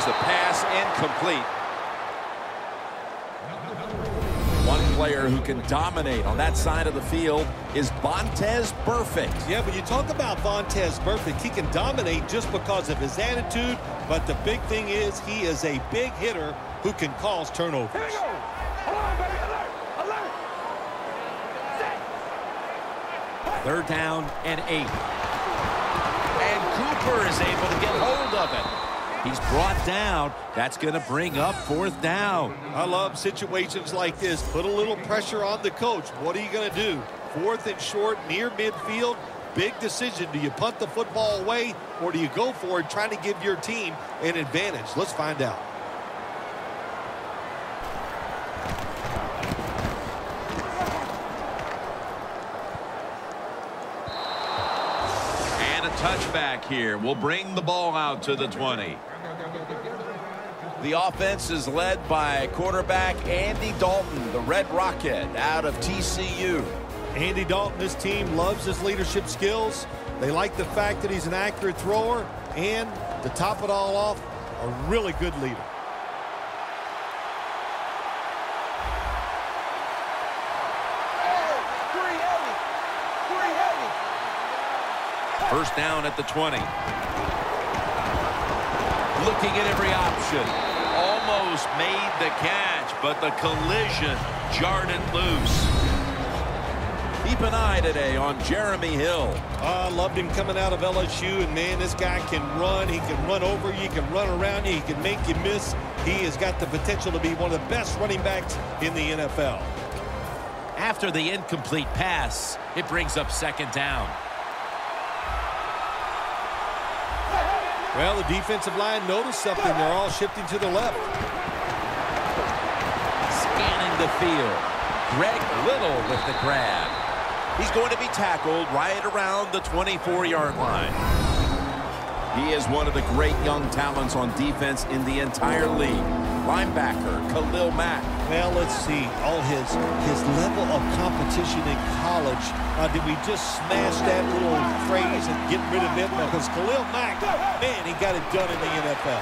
throws the pass incomplete. One player who can dominate on that side of the field is Vontaze Burfict. Yeah, but you talk about Vontaze Burfict, he can dominate just because of his attitude, but the big thing is he is a big hitter who can cause turnovers. Here we go. Hold on, baby. Alert. Alert. Set. 3rd down and 8. And Cooper is able to get hold of it. He's brought down. That's going to bring up 4th down. I love situations like this. Put a little pressure on the coach. What are you going to do? 4th and short, near midfield. Big decision. Do you punt the football away, or do you go for it, trying to give your team an advantage? Let's find out. And a touchback here will bring the ball out to the 20. The offense is led by quarterback Andy Dalton, the Red Rocket, out of TCU. Andy Dalton, this team loves his leadership skills. They like the fact that he's an accurate thrower, and to top it all off, a really good leader. First down at the 20. Looking at every option. Almost made the catch, but the collision jarred it loose. Keep an eye today on Jeremy Hill. I loved him coming out of LSU, and man, this guy can run. He can run over you. He can run around you. He can make you miss. He has got the potential to be one of the best running backs in the NFL. After the incomplete pass, it brings up 2nd down. Well, the defensive line noticed something. They're all shifting to the left. Scanning the field. Greg Little with the grab. He's going to be tackled right around the 24-yard line. He is one of the great young talents on defense in the entire league. Linebacker Khalil Mack. Well, let's see. All his level of competition in college. Did we just smash that little phrase and get rid of it? Because Khalil Mack, man, he got it done in the NFL.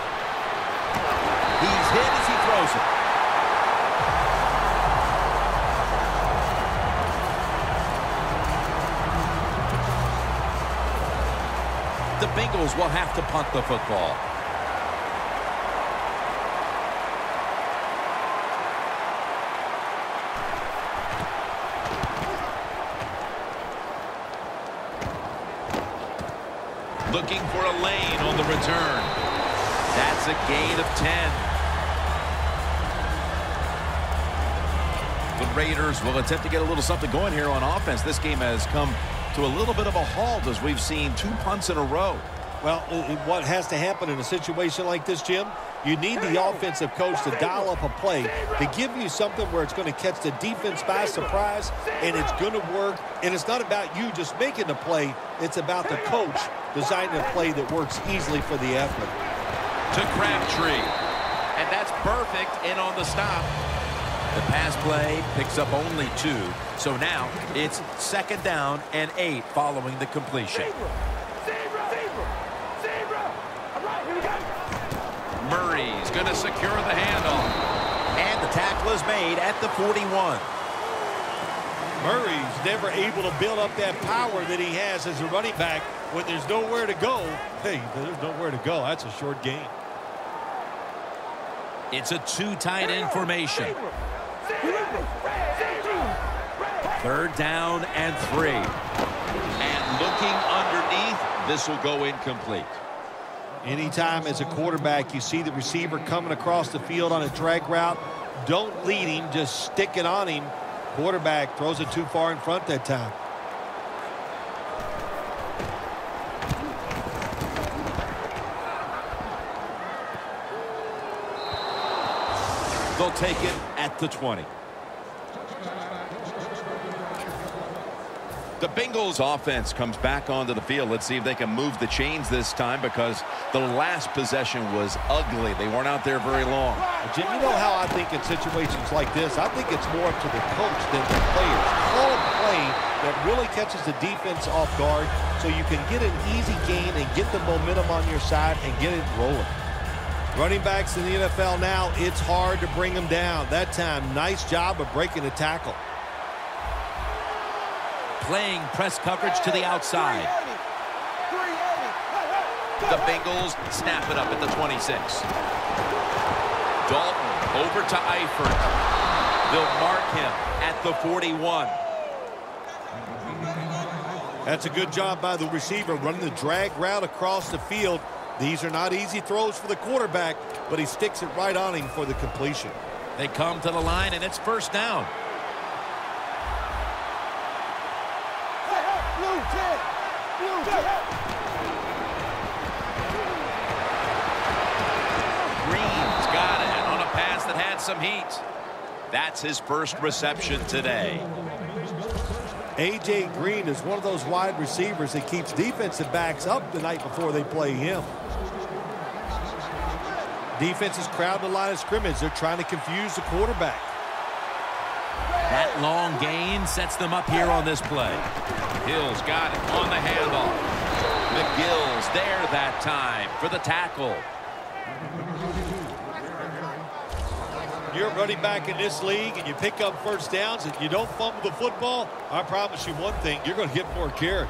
He's hit as he throws it. The Bengals will have to punt the football. Looking for a lane on the return. That's a gain of 10. The Raiders will attempt to get a little something going here on offense. This game has come to a little bit of a halt as we've seen 2 punts in a row. Well, what has to happen in a situation like this, Jim? You need the offensive coach to dial up a play to give you something where it's going to catch the defense by surprise, and it's going to work. And it's not about you just making the play. It's about the coach designing a play that works easily for the athlete. To Crabtree. And that's perfect in on the stop. The pass play picks up only 2. So now it's 2nd down and 8 following the completion. Murray's going to secure the handoff. And the tackle is made at the 41. Murray's never able to build up that power that he has as a running back. When there's nowhere to go, hey, there's nowhere to go. That's a short gain. It's a 2 tight end formation. 3rd down and 3. And looking underneath, this will go incomplete. Anytime as a quarterback you see the receiver coming across the field on a drag route, don't lead him, just stick it on him. Quarterback throws it too far in front that time. They'll take it at the 20. The Bengals offense comes back onto the field. Let's see if they can move the chains this time, because the last possession was ugly. They weren't out there very long. Jim, you know how I think in situations like this, I think it's more up to the coach than the players. Call a play that really catches the defense off guard so you can get an easy gain and get the momentum on your side and get it rolling. Running backs in the NFL now, it's hard to bring them down. That time, nice job of breaking the tackle. Playing press coverage to the outside. The Bengals snap it up at the 26. Dalton over to Eifert. They'll mark him at the 41. That's a good job by the receiver running the drag route across the field. These are not easy throws for the quarterback, but he sticks it right on him for the completion. They come to the line, and it's first down. Green's got it on a pass that had some heat. That's his first reception today. A.J. Green is one of those wide receivers that keeps defensive backs up the night before they play him. Defense is crowding the line of scrimmage. They're trying to confuse the quarterback. That long gain sets them up here on this play. Hill's got it on the handoff. McGill's there that time for the tackle. You're running back in this league and you pick up first downs and you don't fumble the football, I promise you one thing, you're going to get more carries.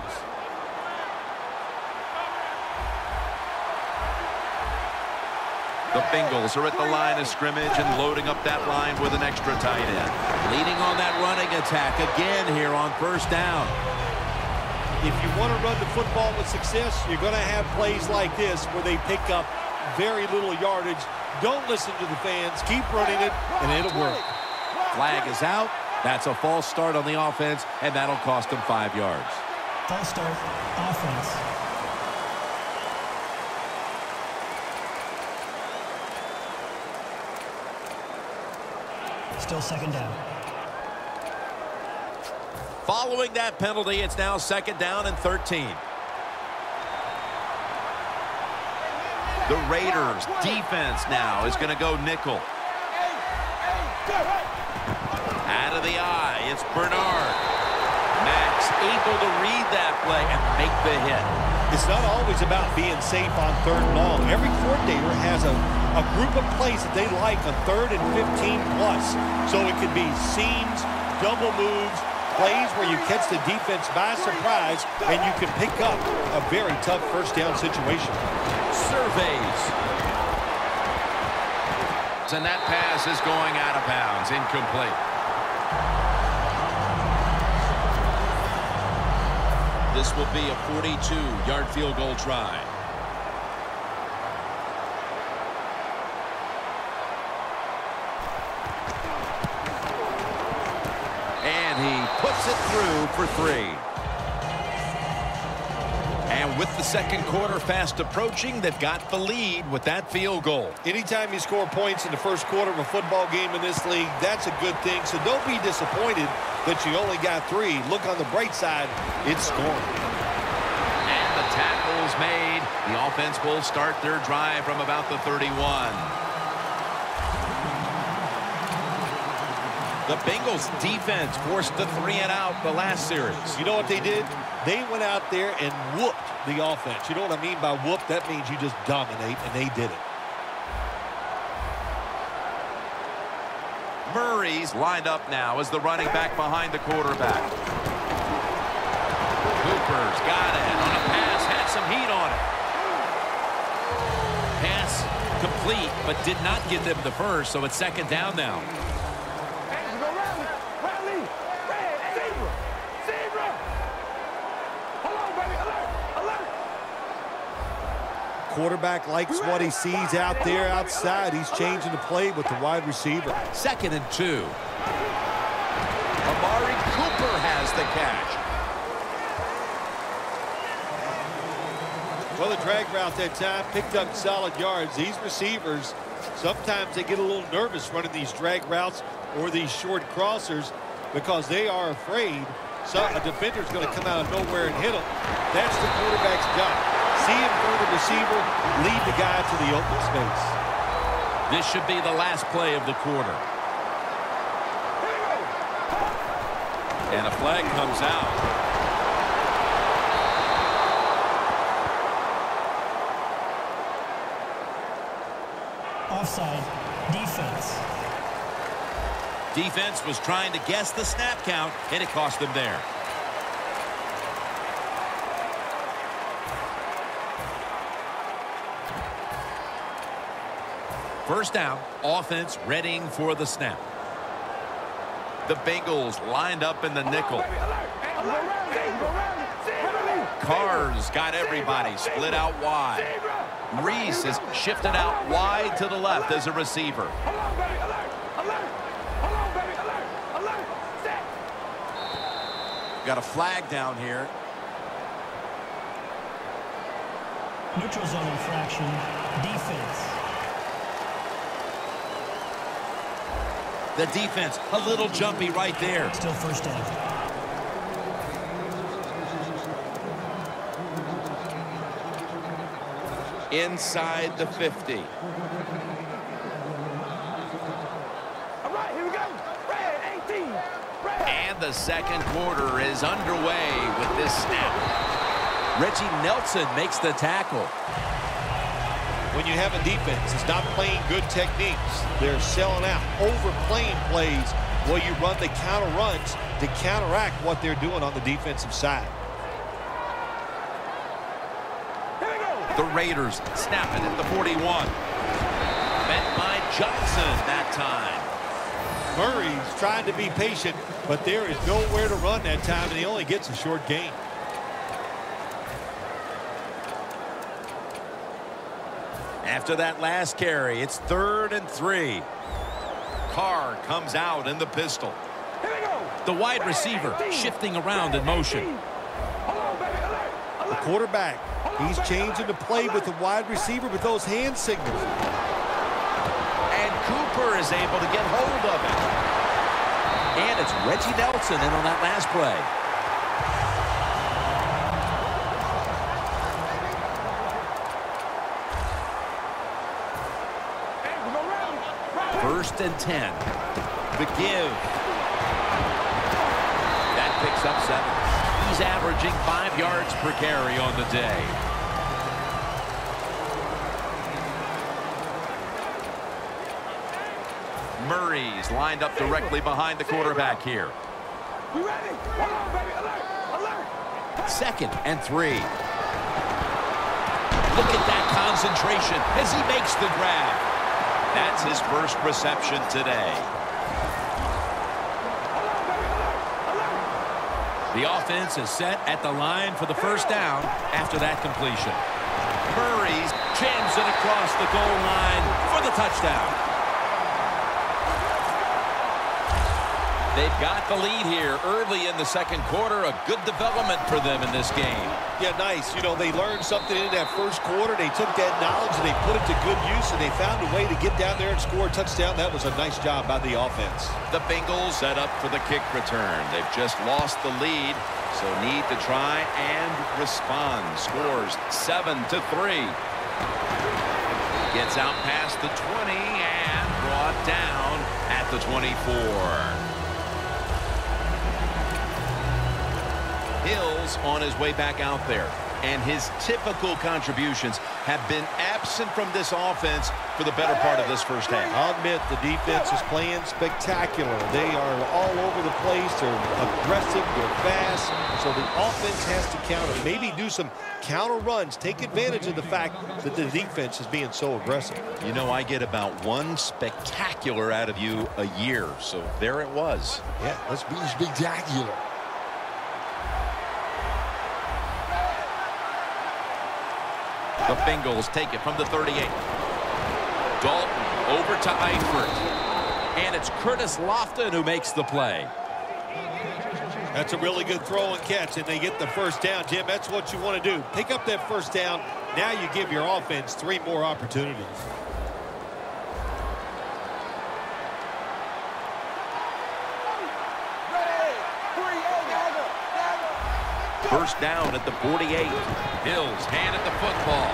The Bengals are at the line of scrimmage and loading up that line with an extra tight end. Leading on that running attack again here on first down. If you want to run the football with success, you're going to have plays like this where they pick up very little yardage. Don't listen to the fans. Keep running it, and it'll work. Flag is out. That's a false start on the offense, and that'll cost them 5 yards. False start, offense. Still second down. Following that penalty, it's now second down and 13. The Raiders defense now is going to go nickel. Out of the eye, it's Bernard. Max able to read that play and make the hit. It's not always about being safe on third and long. Every coordinator has a group of plays that they like on 3rd and 15 plus. So it could be seams, double moves, plays where you catch the defense by surprise and you can pick up a very tough first down situation. Surveys. And that pass is going out of bounds, incomplete. This will be a 42-yard field goal try. And he puts it through for 3. And with the second quarter fast approaching, they've got the lead with that field goal. Anytime you score points in the first quarter of a football game in this league, that's a good thing. So don't be disappointed that you only got 3. Look on the bright side, it's scoring. And the tackle's made. The offense will start their drive from about the 31. The Bengals defense forced the 3-and-out the last series. You know what they did? They went out there and whooped the offense. You know what I mean by whoop? That means you just dominate, and they did it. Murray's lined up now as the running back behind the quarterback. Cooper's got it on a pass, had some heat on it. Pass complete, but did not get them the first, so it's second down now. Quarterback likes what he sees out there outside. He's changing the play with the wide receiver. 2nd and 2. Amari Cooper has the catch. Well, the drag route that time picked up solid yards. These receivers, sometimes they get a little nervous running these drag routes or these short crossers because they are afraid a defender's going to come out of nowhere and hit them. That's the quarterback's job. See him through the receiver, lead the guy to the open space. This should be the last play of the quarter. And a flag comes out. Offside. Defense. Defense was trying to guess the snap count, and it cost them there. First down, offense readying for the snap. The Bengals lined up in the nickel. Carr's got everybody split out wide. Reese is shifted out wide to the left as a receiver. Got a flag down here. Neutral zone infraction. Defense. The defense, a little jumpy right there. Still first down. Inside the 50. All right, here we go. Red 18. Red. And the second quarter is underway with this snap. Reggie Nelson makes the tackle. When you have a defense that's not playing good techniques, they're selling out, overplaying plays while you run the counter runs to counteract what they're doing on the defensive side. The Raiders snap it at the 41. Met by Johnson that time. Murray's trying to be patient, but there is nowhere to run that time, and he only gets a short gain. After that last carry, it's 3rd and 3. Carr comes out in the pistol. The wide receiver shifting around in motion. The quarterback, he's changing the play with the wide receiver with those hand signals. And Cooper is able to get hold of it. And it's Reggie Nelson in on that last play. First and 10. The give. That picks up 7. He's averaging 5 yards per carry on the day. Murray's lined up directly behind the quarterback here. We ready? Hold on, baby. Alert! Alert! 2nd and 3. Look at that concentration as he makes the grab. That's his first reception today. The offense is set at the line for the first down after that completion. Murray's jams it across the goal line for the touchdown. They've got the lead here early in the second quarter. A good development for them in this game. Yeah, nice. You know, they learned something in that first quarter. They took that knowledge and they put it to good use, and they found a way to get down there and score a touchdown. That was a nice job by the offense. The Bengals set up for the kick return. They've just lost the lead, so need to try and respond. Scores 7-3. Gets out past the 20 and brought down at the 24. Hill's on his way back out there, and his typical contributions have been absent from this offense for the better part of this first half. I'll admit the defense is playing spectacular. They are all over the place. They're aggressive. They're fast. So the offense has to counter. Maybe do some counter runs. Take advantage of the fact that the defense is being so aggressive. You know, I get about one spectacular out of you a year. So there it was. Yeah, let's be spectacular. The Bengals take it from the 38. Dalton over to Eifert. And it's Curtis Lofton who makes the play. That's a really good throw and catch, and they get the first down. Jim, that's what you want to do. Pick up that first down. Now you give your offense 3 more opportunities. First down at the 48. Hills handed the football.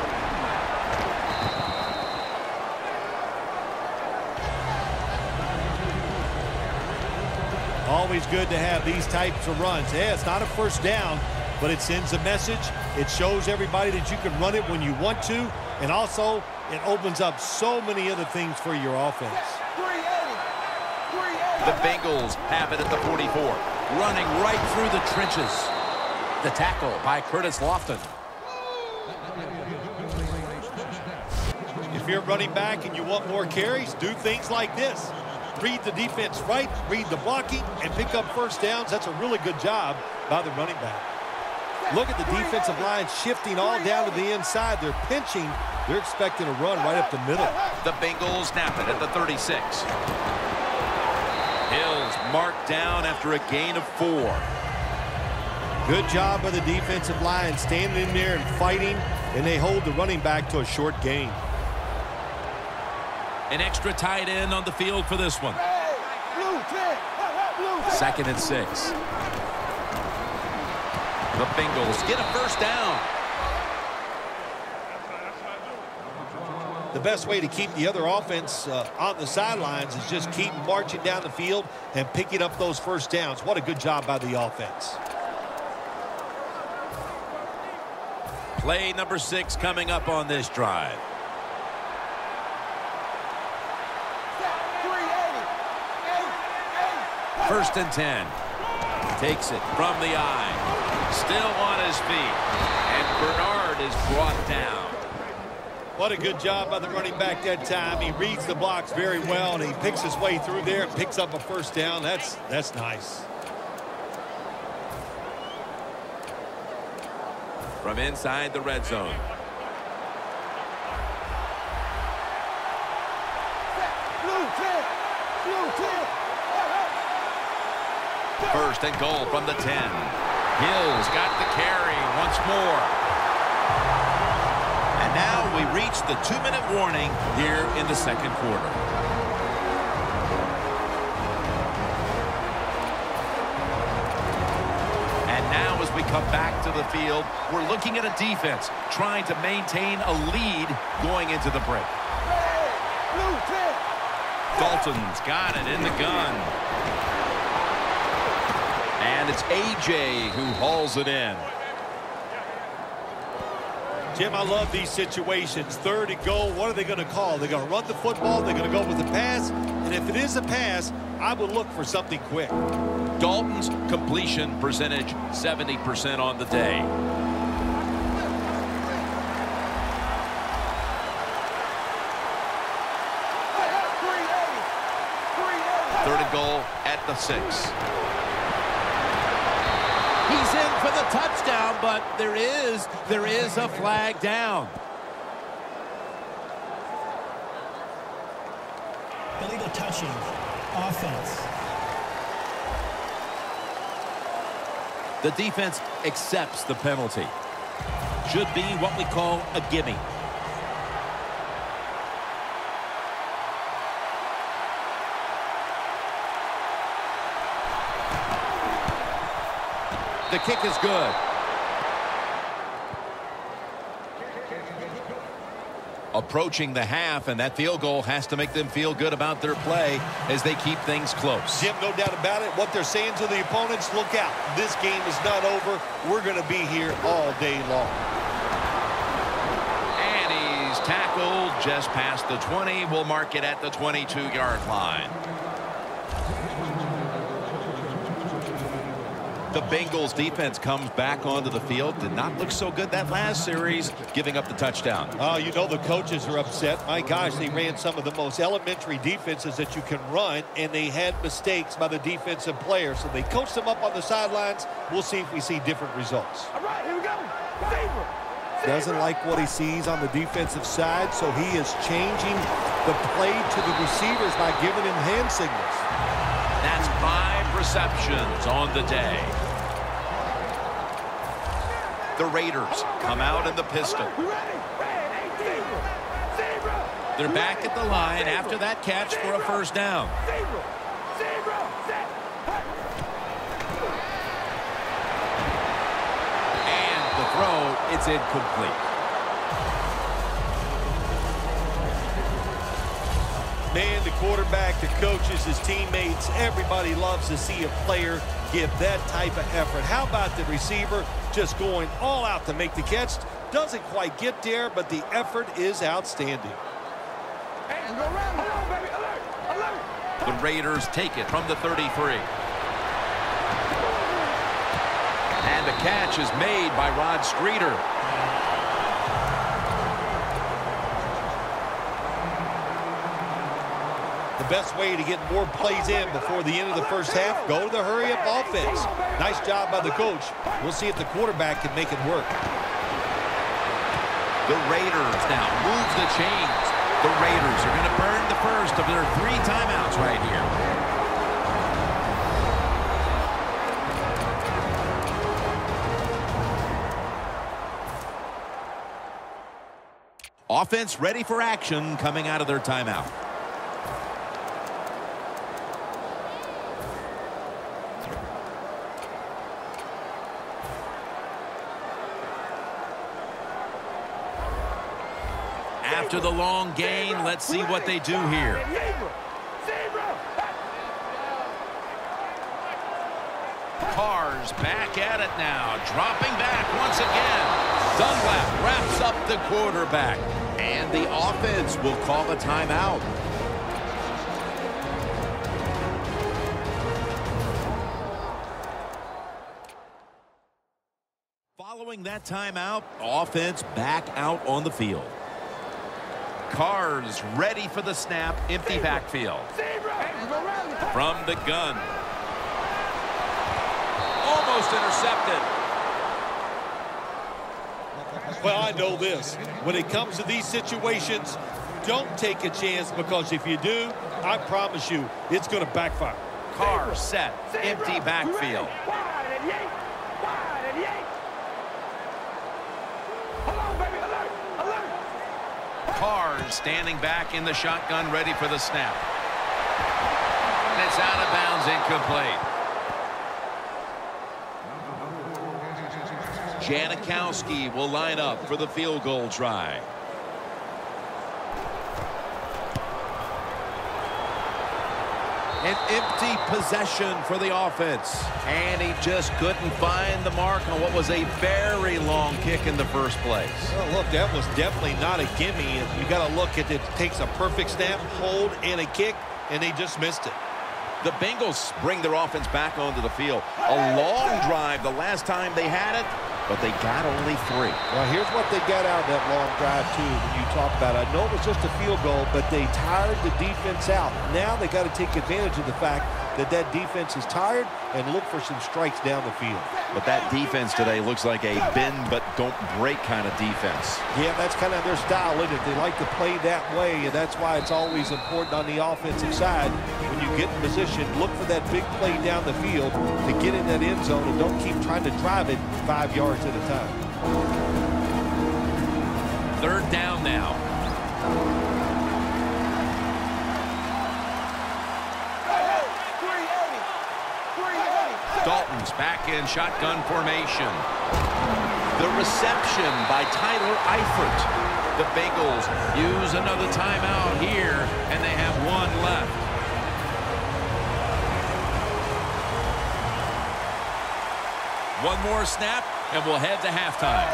Always good to have these types of runs. Yeah, it's not a first down, but it sends a message. It shows everybody that you can run it when you want to, and also It opens up so many other things for your offense. 380. The Bengals have it at the 44. Running right through the trenches. The tackle by Curtis Lofton. If you're running back and you want more carries, do things like this. Read the defense right, read the blocking, and pick up first downs. That's a really good job by the running back. Look at the defensive line shifting all down to the inside. They're pinching. They're expecting a run right up the middle. The Bengals snap it at the 36. Hill's marked down after a gain of 4. Good job by the defensive line standing in there and fighting, and they hold the running back to a short gain. An extra tight end on the field for this one. 2nd and 6. The Bengals get a first down. The best way to keep the other offense on the sidelines is just keep marching down the field and picking up those first downs. What a good job by the offense. Play number 6 coming up on this drive. 1st and 10. Takes it from the eye. Still on his feet. And Bernard is brought down. What a good job by the running back that time. He reads the blocks very well, and he picks his way through there and picks up a first down. That's nice. From inside the red zone. First and goal from the 10. Hill's got the carry once more. And now we reach the 2-minute warning here in the 2nd quarter. And now as we come back to the field, we're looking at a defense trying to maintain a lead going into the break. Dalton's got it in the gun. And it's A.J. who hauls it in. Jim, I love these situations. 3rd and goal. What are they going to call? They're going to run the football. They're going to go with the pass. And if it is a pass, I would look for something quick. Dalton's completion percentage, 70% on the day. Third and goal at the 6. He's in for the touchdown, but there is a flag down. Illegal touching. Offense. The defense accepts the penalty. Should be what we call a gimme. The kick is good. Approaching the half, and that field goal has to make them feel good about their play as they keep things close. Jim, no doubt about it. What they're saying to the opponents, look out. This game is not over. We're going to be here all day long. And he's tackled just past the 20. We'll mark it at the 22-yard line. The Bengals defense comes back onto the field. Did not look so good that last series, giving up the touchdown. Oh, you know the coaches are upset. My gosh, they ran some of the most elementary defenses that you can run, and they had mistakes by the defensive players. So they coached them up on the sidelines. We'll see if we see different results. All right, here we go. Zebra. Doesn't like what he sees on the defensive side, so he is changing the play to the receivers by giving him hand signals. That's 5 receptions on the day. The Raiders come out in the pistol. They're back at the line after that catch for a first down. And the throw, it's incomplete. Man, the quarterback, the coaches, his teammates, everybody loves to see a player give that type of effort. How about the receiver just going all out to make the catch? Doesn't quite get there, but the effort is outstanding. Hey, go around. Hold on, baby. Alert. Alert. The Raiders take it from the 33. And the catch is made by Rod Streeter. The best way to get more plays in before the end of the first half, go to the hurry-up offense. Nice job by the coach. We'll see if the quarterback can make it work. The Raiders now move the chains. The Raiders are going to burn the first of their 3 timeouts right here. Offense ready for action coming out of their timeout. After the long gain, let's see what they do here. Carr's back at it now, dropping back once again. Dunlap wraps up the quarterback, and the offense will call a timeout. Following that timeout, offense back out on the field. Carr's ready for the snap, empty backfield. From the gun. Almost intercepted. Well, I know this. When it comes to these situations, don't take a chance, because if you do, I promise you, it's going to backfire. Carr set, empty backfield. Carr standing back in the shotgun, ready for the snap. And it's out of bounds, incomplete. Janikowski will line up for the field goal try. An empty possession for the offense. And he just couldn't find the mark on what was a very long kick in the first place. Well, look, that was definitely not a gimme. You got to look at it. It takes a perfect snap, hold, and a kick, and they just missed it. The Bengals bring their offense back onto the field. A long drive the last time they had it, but they got only 3. Well, here's what they got out of that long drive, too, when you talk about it. I know it was just a field goal, but they tired the defense out. Now they got to take advantage of the fact that that defense is tired and look for some strikes down the field. But that defense today looks like a bend but don't break kind of defense. Yeah, that's kind of their style, isn't it? They like to play that way, and that's why it's always important on the offensive side. When you get in position, look for that big play down the field to get in that end zone, and don't keep trying to drive it 5 yards at a time. 3rd down now. Dalton's back in shotgun formation. The reception by Tyler Eifert. The Bengals use another timeout here, and they have 1 left. One more snap, and we'll head to halftime.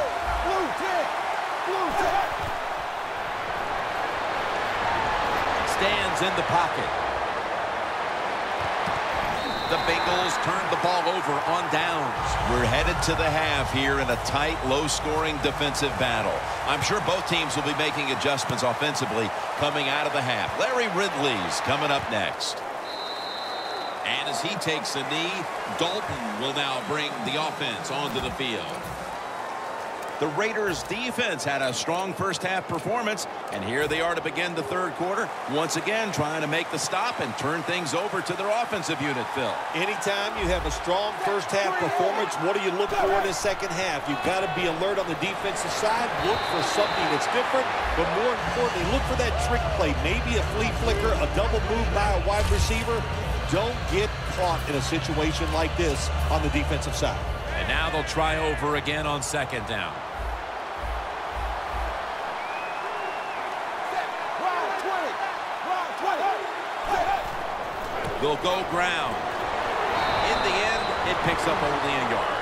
Stands in the pocket. The Bengals turned the ball over on downs. We're headed to the half here in a tight, low-scoring defensive battle. I'm sure both teams will be making adjustments offensively coming out of the half. Larry Ridley's coming up next. And as he takes a knee, Dalton will now bring the offense onto the field. The Raiders defense had a strong first half performance, and here they are to begin the 3rd quarter, once again trying to make the stop and turn things over to their offensive unit, Phil. Anytime you have a strong first half performance, what do you look for in the second half? You've got to be alert on the defensive side, look for something that's different, but more importantly, look for that trick play, maybe a flea flicker, a double move by a wide receiver. Don't get caught in a situation like this on the defensive side. And now they'll try over again on 2nd down. They'll go ground. In the end, it picks up only a yard.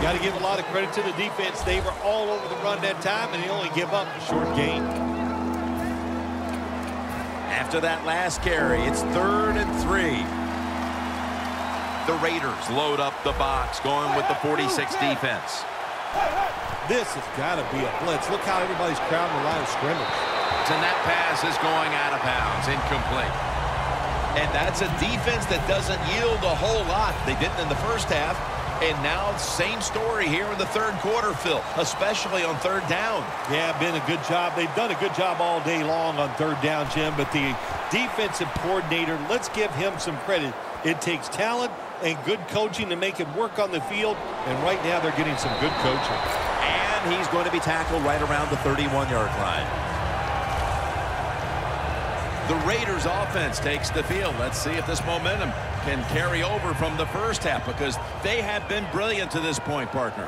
Got to give a lot of credit to the defense. They were all over the run that time, and they only give up a short gain. After that last carry, it's 3rd and 3. The Raiders load up the box, going with the 46 defense. This has got to be a blitz. Look how everybody's crowding the line of scrimmage. And that pass is going out of bounds, incomplete. And that's a defense that doesn't yield a whole lot. They didn't in the first half. And now, same story here in the third quarter, Phil, especially on 3rd down. Yeah, been a good job. They've done a good job all day long on 3rd down, Jim. But the defensive coordinator, let's give him some credit. It takes talent and good coaching to make him work on the field. And right now, they're getting some good coaching. And he's going to be tackled right around the 31-yard line. The Raiders offense takes the field. Let's see if this momentum can carry over from the first half, because they have been brilliant to this point, partner.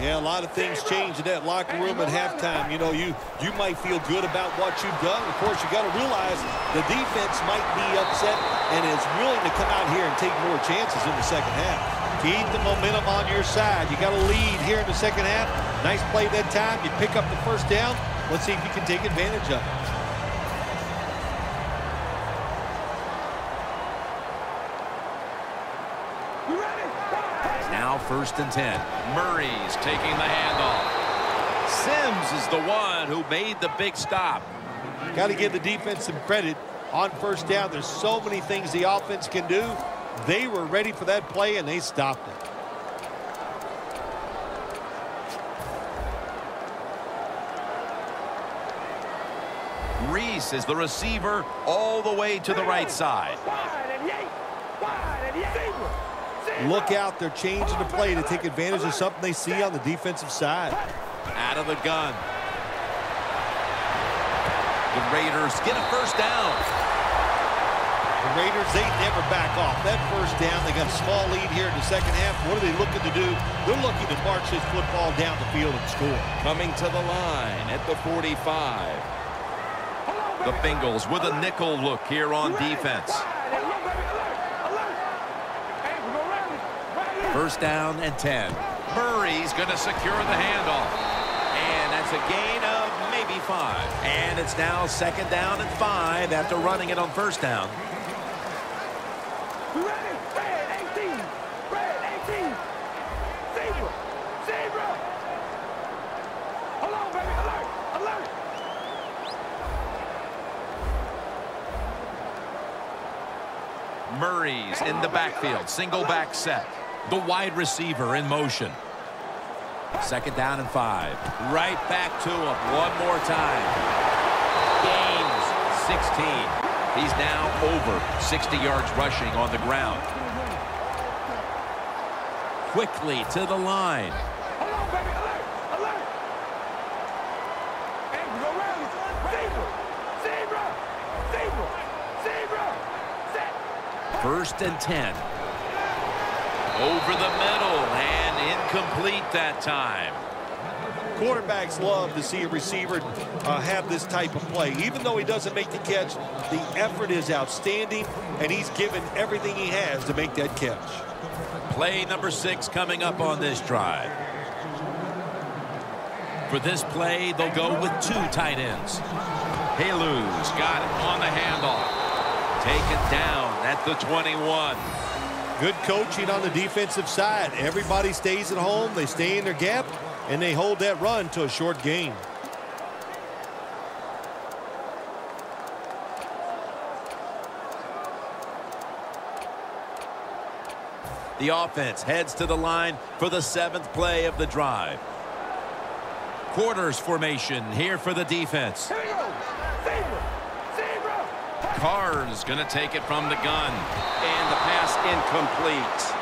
Yeah, a lot of things change in that locker room at halftime. You know, you might feel good about what you've done. Of course, you got to realize the defense might be upset and is willing to come out here and take more chances in the second half. Keep the momentum on your side. You got to lead here in the second half. Nice play that time. You pick up the first down. Let's see if you can take advantage of it. Now 1st and 10. Murray's taking the handoff. Sims is the one who made the big stop. Got to give the defense some credit on 1st down. There's so many things the offense can do. They were ready for that play, and they stopped it. Reese is the receiver all the way to the right side. Look out, they're changing the play to take advantage of something they see on the defensive side. Out of the gun. The Raiders get a 1st down. The Raiders, they never back off. That 1st down, they got a small lead here in the second half. What are they looking to do? They're looking to march this football down the field and score. Coming to the line at the 45. The Bengals with a nickel look here on defense. 1st down and 10. Murray's going to secure the handoff. And that's a gain of maybe 5. And it's now 2nd down and 5 after running it on 1st down. Murray's in the backfield. Single back set. The wide receiver in motion. 2nd down and 5. Right back to him one more time. Gains 16. He's now over 60 yards rushing on the ground. Quickly to the line. First and 10. Over the middle and incomplete that time. Quarterbacks love to see a receiver have this type of play. Even though he doesn't make the catch, the effort is outstanding, and he's given everything he has to make that catch. Play number 6 coming up on this drive. For this play, they'll go with 2 tight ends. Halu's got it on the handoff. Taken down at the 21. Good coaching on the defensive side. Everybody stays at home. They stay in their gap, and they hold that run to a short gain. The offense heads to the line for the 7th play of the drive. Quarters formation here for the defense. Carr's going to take it from the gun. And the pass incomplete.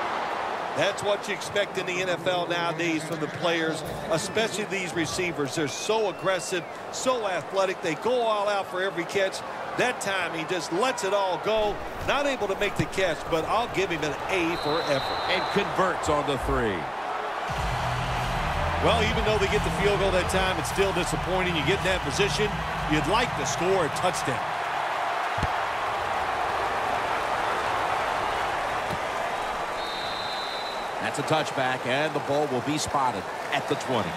That's what you expect in the NFL nowadays from the players, especially these receivers. They're so aggressive, so athletic. They go all out for every catch. That time, he just lets it all go. Not able to make the catch, but I'll give him an A for effort. And converts on the 3. Well, even though they get the field goal that time, it's still disappointing. You get in that position, you'd like to score a touchdown. gets a touchback, and the ball will be spotted at the 20.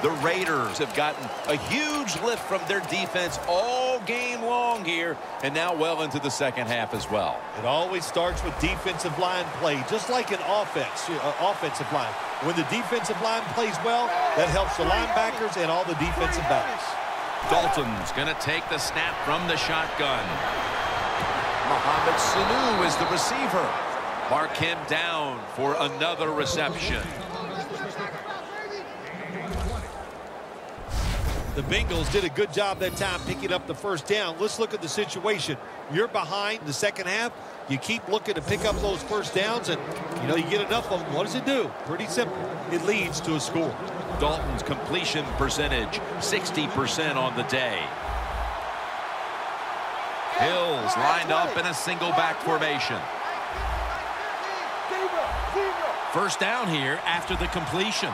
The Raiders have gotten a huge lift from their defense all game long here, and now well into the second half as well. It always starts with defensive line play, just like an offensive line. When the defensive line plays well, that helps the linebackers and all the defensive backs. Dalton's going to take the snap from the shotgun. Mohamed Sanu is the receiver. Mark him down for another reception. The Bengals did a good job that time picking up the first down. Let's look at the situation. You're behind the second half. You keep looking to pick up those first downs, and, you get enough of them. What does it do? Pretty simple. It leads to a score. Dalton's completion percentage, 60% on the day. Hill's lined up in a single back formation. First down here after the completion.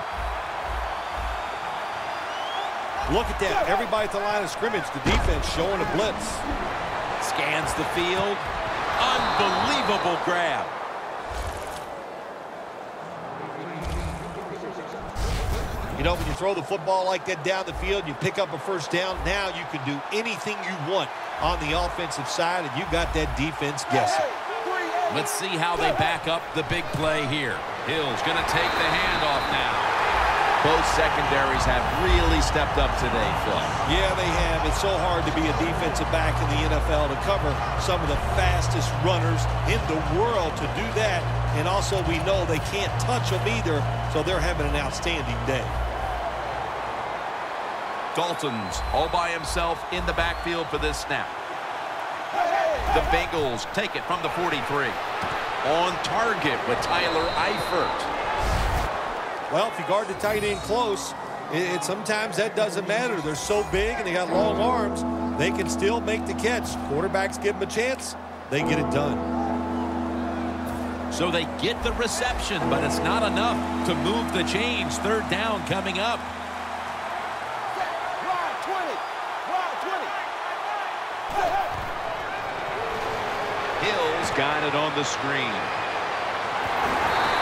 Look at that. Everybody at the line of scrimmage. The defense showing a blitz. Scans the field. Unbelievable grab. When you throw the football like that down the field, you pick up a first down. Now you can do anything you want on the offensive side, and you got that defense guessing. Let's see how they back up the big play here. Hill's going to take the handoff now. Both secondaries have really stepped up today, Phil. Yeah, they have. It's so hard to be a defensive back in the NFL to cover some of the fastest runners in the world to do that. And also we know they can't touch them either, so they're having an outstanding day. Dalton's all by himself in the backfield for this snap. The Bengals take it from the 43. On target with Tyler Eifert. Well, if you guard the tight end close, sometimes that doesn't matter. They're so big and they got long arms, they can still make the catch. Quarterbacks give them a chance, they get it done. So they get the reception, but it's not enough to move the chains. Third down coming up. Hill's got it on the screen.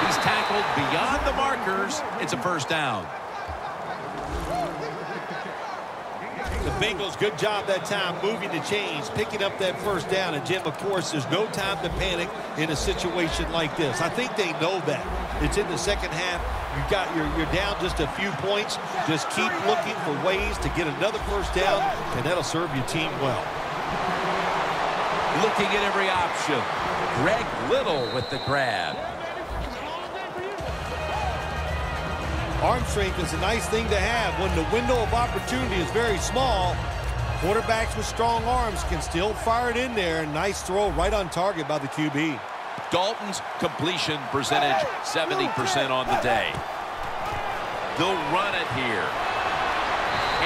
He's tackled beyond the markers. It's a first down. The Bengals, good job that time moving the chains, picking up that first down. And, Jim, of course, there's no time to panic in a situation like this. I think they know that. It's in the second half. You're down just a few points. Just keep looking for ways to get another first down, and that'll serve your team well. Looking at every option. Greg Little with the grab. Arm strength is a nice thing to have. When the window of opportunity is very small, quarterbacks with strong arms can still fire it in there. Nice throw right on target by the QB. Dalton's completion percentage, 70% on the day. They'll run it here.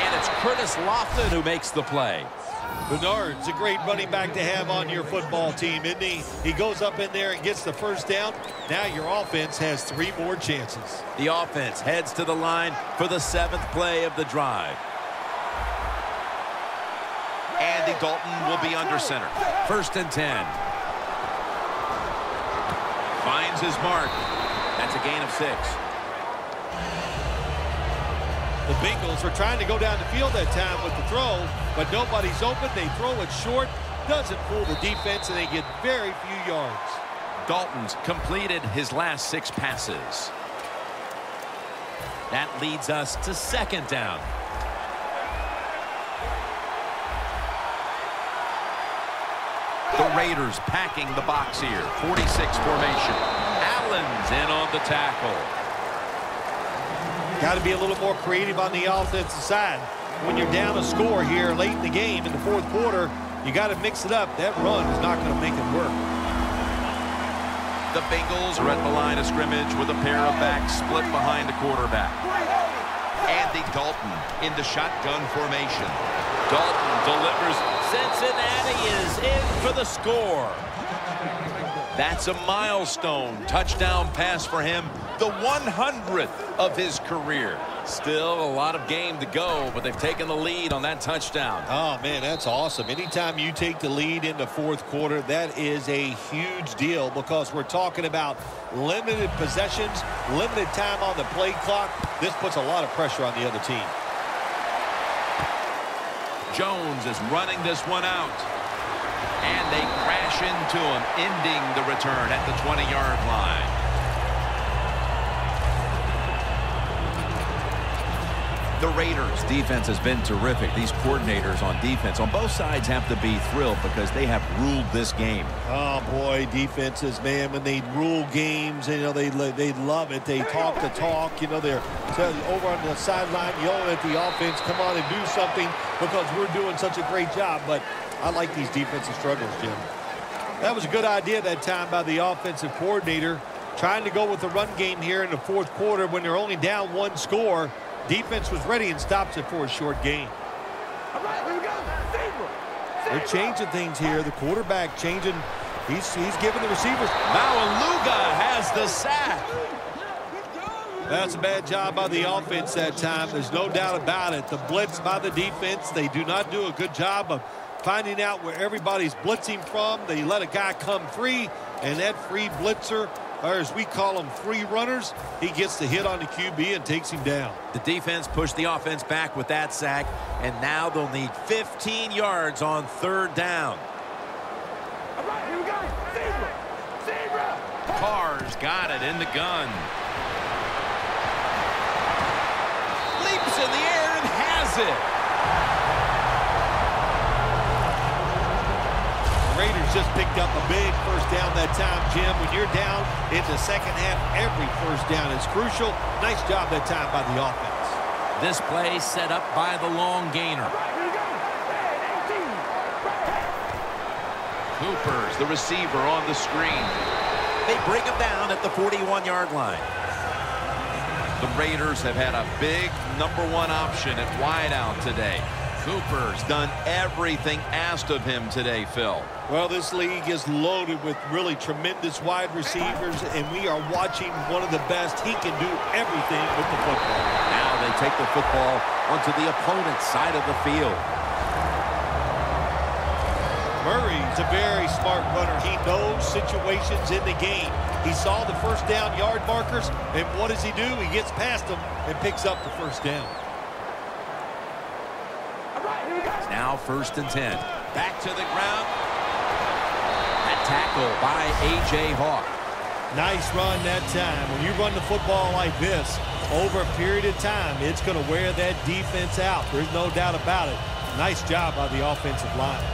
And it's Curtis Lofton who makes the play. Bernard's a great running back to have on your football team, isn't he? He goes up in there and gets the first down. Now your offense has 3 more chances. The offense heads to the line for the 7th play of the drive. Andy Dalton will be under center. First and 10. Finds his mark. That's a gain of 6. The Bengals are trying to go down the field that time with the throw, but nobody's open. They throw it short. Doesn't fool the defense, and they get very few yards. Dalton's completed his last 6 passes. That leads us to second down. The Raiders packing the box here. 46 formation. Allen's in on the tackle. Got to be a little more creative on the offensive side. When you're down a score here late in the game in the 4th quarter, you got to mix it up. That run is not going to make it work. The Bengals are at the line of scrimmage with a pair of backs split behind the quarterback. Andy Dalton in the shotgun formation. Dalton delivers. Cincinnati is in for the score. That's a milestone touchdown pass for him, the 100th of his career. Still a lot of game to go, but they've taken the lead on that touchdown. Oh, man, that's awesome. Anytime you take the lead in the fourth quarter, that is a huge deal because we're talking about limited possessions, limited time on the play clock. This puts a lot of pressure on the other team. Jones is running this one out. And they crash into him, ending the return at the 20-yard line. The Raiders' defense has been terrific. These coordinators on defense on both sides have to be thrilled because they have ruled this game. Oh, boy, defenses, man, when they rule games, you know, they love it. They talk the talk. You know, they're over on the sideline yelling at the offense, come on and do something because we're doing such a great job. But I like these defensive struggles, Jim. That was a good idea that time by the offensive coordinator, trying to go with the run game here in the fourth quarter when they're only down one score. Defense was ready and stops it for a short gain. All right, here we go. They're changing things here. The quarterback changing. He's giving the receivers. Maualuga has the sack. That's a bad job by the offense that time. There's no doubt about it. The blitz by the defense, they do not do a good job of finding out where everybody's blitzing from. They let a guy come free, and that free blitzer, or as we call them, free runners, he gets the hit on the QB and takes him down. The defense pushed the offense back with that sack, and now they'll need 15 yards on third down. All right, here we go. Zebra. Carr's got it in the gun. Leaps in the air and has it. Raiders just picked up a big first down that time, Jim. When you're down in the second half, every first down is crucial. Nice job that time by the offense. This play set up by the long gainer. Right, here we go. Cooper's the receiver on the screen. They bring him down at the 41-yard line. The Raiders have had a big number one option at wideout today. Cooper's done everything asked of him today, Phil. Well, this league is loaded with really tremendous wide receivers, and we are watching one of the best. He can do everything with the football. Now they take the football onto the opponent's side of the field. Murray's a very smart runner. He knows situations in the game. He saw the first down yard markers, and what does he do? He gets past them and picks up the first down. Now 1st and 10. Back to the ground. That tackle by A.J. Hawk. Nice run that time. When you run the football like this, over a period of time, it's going to wear that defense out. There's no doubt about it. Nice job by the offensive line.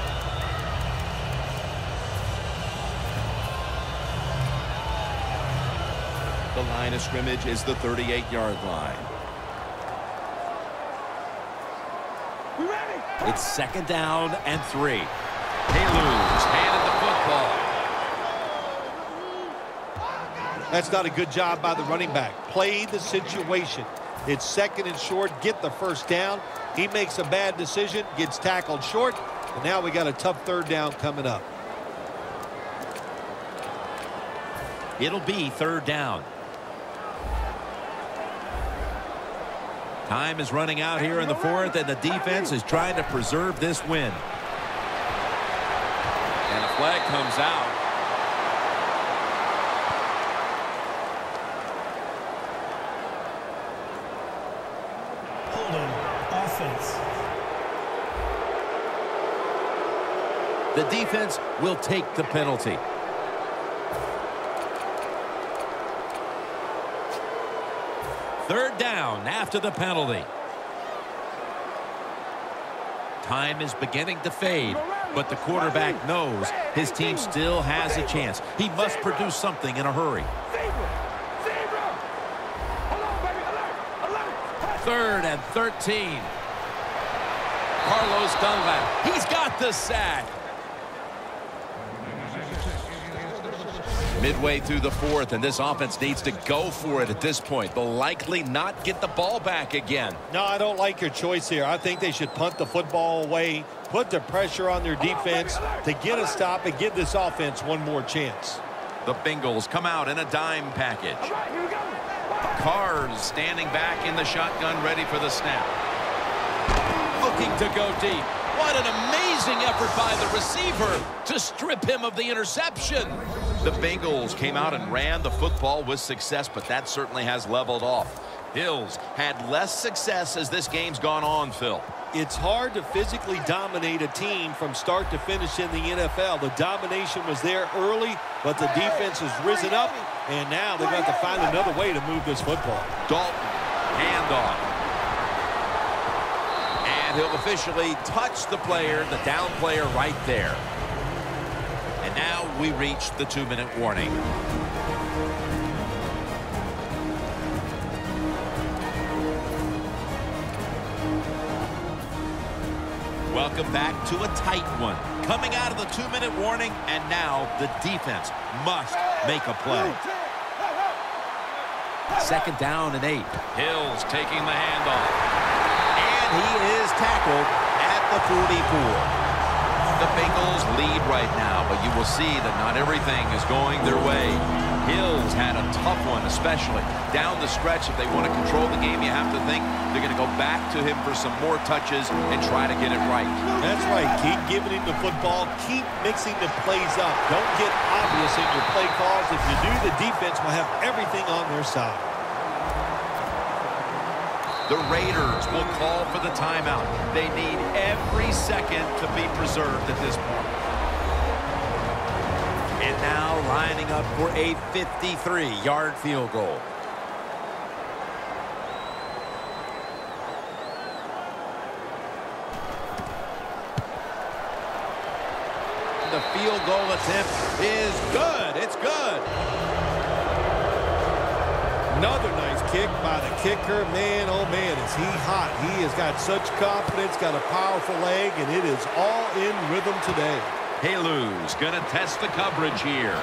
The line of scrimmage is the 38-yard line. It's 2nd down and 3. Kalu's handed the football. That's not a good job by the running back. Play the situation. It's 2nd and short. Get the first down. He makes a bad decision, gets tackled short, and now we got a tough 3rd down coming up. It'll be 3rd down. Time is running out here in the 4th, and the defense is trying to preserve this win. And a flag comes out. Holding. Offense. The defense will take the penalty. Third down after the penalty. Time is beginning to fade, but the quarterback knows his team still has a chance. He must produce something in a hurry. 3rd and 13. Carlos Dunlap. He's got the sack. Midway through the 4th, and this offense needs to go for it at this point. They'll likely not get the ball back again. No, I don't like your choice here. I think they should punt the football away, put the pressure on their defense to get a stop and give this offense one more chance. The Bengals come out in a dime package. Carr's standing back in the shotgun, ready for the snap. Looking to go deep. What an amazing effort by the receiver to strip him of the interception. The Bengals came out and ran the football with success, but that certainly has leveled off. Bills had less success as this game's gone on, Phil. It's hard to physically dominate a team from start to finish in the NFL. The domination was there early, but the defense has risen up, and now they've got to find another way to move this football. Dalton, handoff. And he'll officially touch the player, the down player right there. And now we reach the 2-minute warning. Welcome back to a tight one. Coming out of the 2-minute warning, and now the defense must make a play. 2nd down and 8. Hill's taking the handoff. And he is tackled at the 44. The Bengals lead right now, but you will see that not everything is going their way. Hill's had a tough one, especially down the stretch. If they want to control the game, you have to think they're going to go back to him for some more touches and try to get it right. That's right. Keep giving him the football. Keep mixing the plays up. Don't get obvious in your play calls. If you do, the defense will have everything on their side. The Raiders will call for the timeout. They need every second to be preserved at this point. And now lining up for a 53-yard field goal. The field goal attempt is good. It's good. Another nice kick by the kicker. Man, oh man, is he hot. He has got such confidence, got a powerful leg, and it is all in rhythm today. Halu's going to test the coverage here.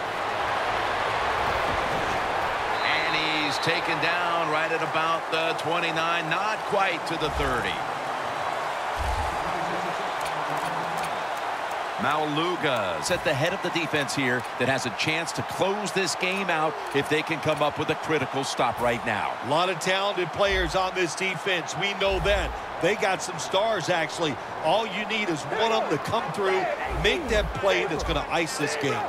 And he's taken down right at about the 29, not quite to the 30. Mauluga's at the head of the defense here that has a chance to close this game out if they can come up with a critical stop right now. A lot of talented players on this defense. We know that. They got some stars, actually. All you need is one of them to come through, make that play that's going to ice this game.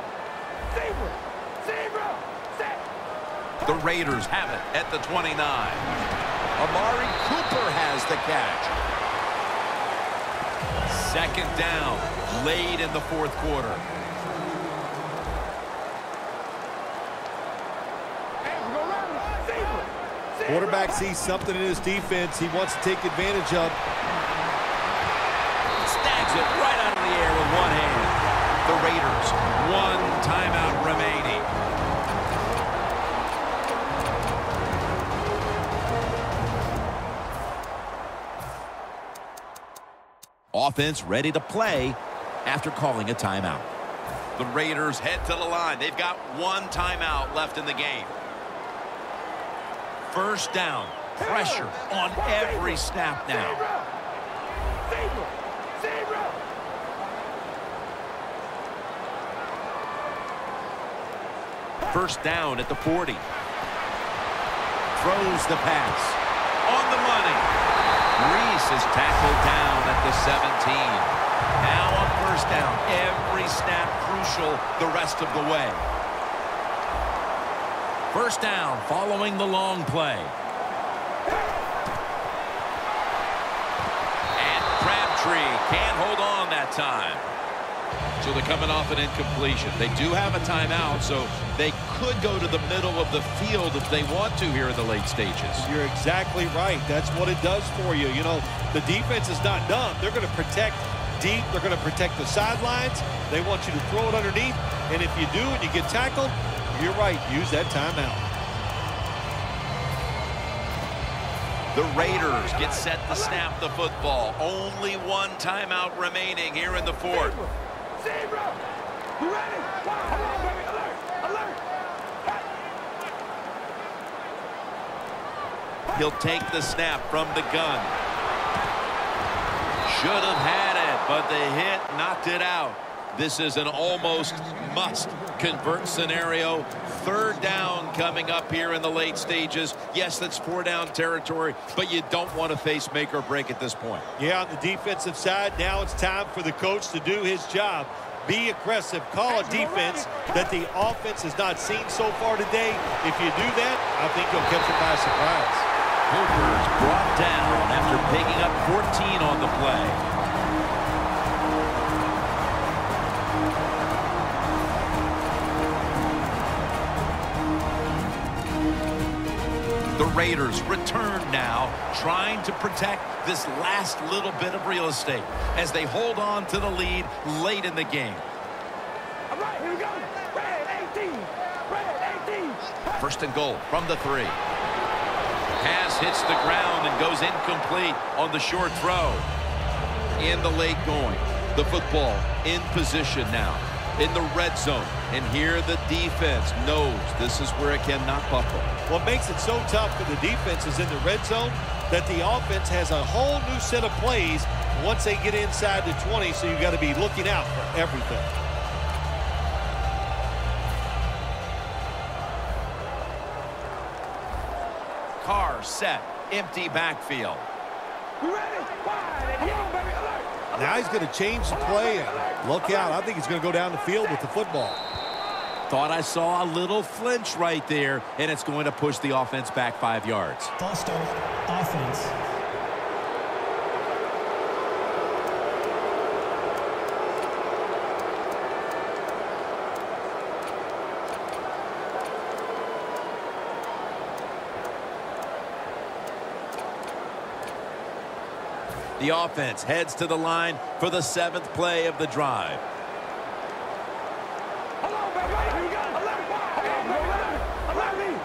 The Raiders have it at the 29. Amari Cooper has the catch. 2nd down, late in the 4th quarter. Quarterback sees something in his defense he wants to take advantage of. Snags it right out of the air with one hand. The Raiders, 1 timeout remaining. Offense ready to play after calling a timeout. The Raiders head to the line. They've got 1 timeout left in the game. 1st down. Pressure on every snap now. 1st down at the 40. Throws the pass. On the money. Reese is tackled down at the 17. Now on 1st down. Every snap crucial the rest of the way. 1st down following the long play. And Crabtree can't hold on that time. So they're coming off an incompletion. They do have a timeout, so they could go to the middle of the field if they want to here in the late stages. You're exactly right. That's what it does for you. You know, the defense is not done. They're going to protect deep. They're going to protect the sidelines. They want you to throw it underneath. And if you do and you get tackled, you're right. Use that timeout. The Raiders get set to snap the football. Only 1 timeout remaining here in the 4th. You ready? Come on, baby. Alert! Alert! He'll take the snap from the gun. Should have had it, but the hit knocked it out. This is an almost must-convert scenario. Third down coming up here in the late stages. Yes, that's 4-down territory, but you don't want to face make or break at this point. Yeah, on the defensive side, now it's time for the coach to do his job. Be aggressive. Call a defense that the offense has not seen so far today. If you do that, I think you'll catch it by surprise. Hooper's brought down after picking up 14 on the play. The Raiders return now, trying to protect this last little bit of real estate as they hold on to the lead late in the game. All right, here we go. Red 18. Red 18. First and goal from the 3. Pass hits the ground and goes incomplete on the short throw. In the late going. The football in position now in the red zone. And here the defense knows this is where it cannot buckle. What makes it so tough for the defense is in the red zone that the offense has a whole new set of plays once they get inside the 20, so you've got to be looking out for everything. Carr set, empty backfield. You ready? Wide and young, baby. Alert. Now he's going to change the play. Look out. I think he's going to go down the field with the football. Thought I saw a little flinch right there, and it's going to push the offense back 5 yards. False start, offense. The offense heads to the line for the 7th play of the drive.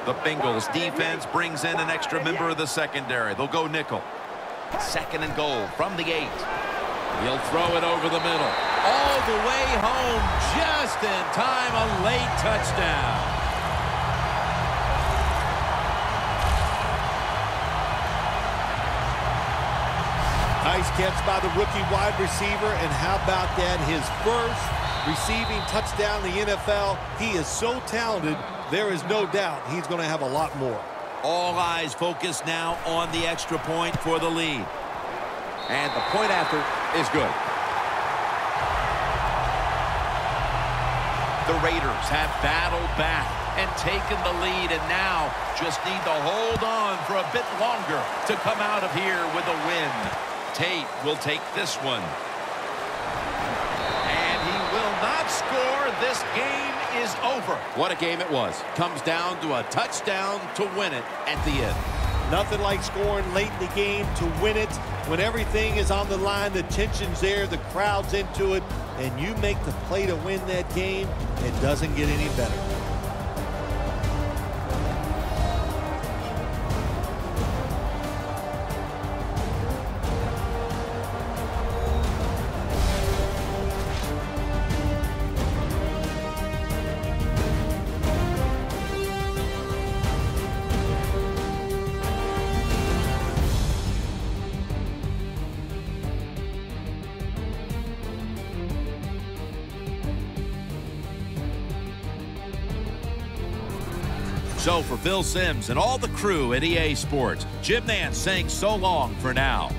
The Bengals defense brings in an extra member of the secondary. They'll go nickel. Second and goal from the 8. He'll throw it over the middle. All the way home just in time. A late touchdown. Nice catch by the rookie wide receiver, and how about that? His first receiving touchdown in the NFL. He is so talented, there is no doubt he's going to have a lot more. All eyes focused now on the extra point for the lead. And the point after is good. The Raiders have battled back and taken the lead, and now just need to hold on for a bit longer to come out of here with a win. Tate will take this one. And he will not score. This game is over. What a game it was. Comes down to a touchdown to win it at the end. Nothing like scoring late in the game to win it. When everything is on the line, the tension's there, the crowd's into it, and you make the play to win that game, it doesn't get any better. So for Phil Simms and all the crew at EA Sports, Jim Nance saying so long for now.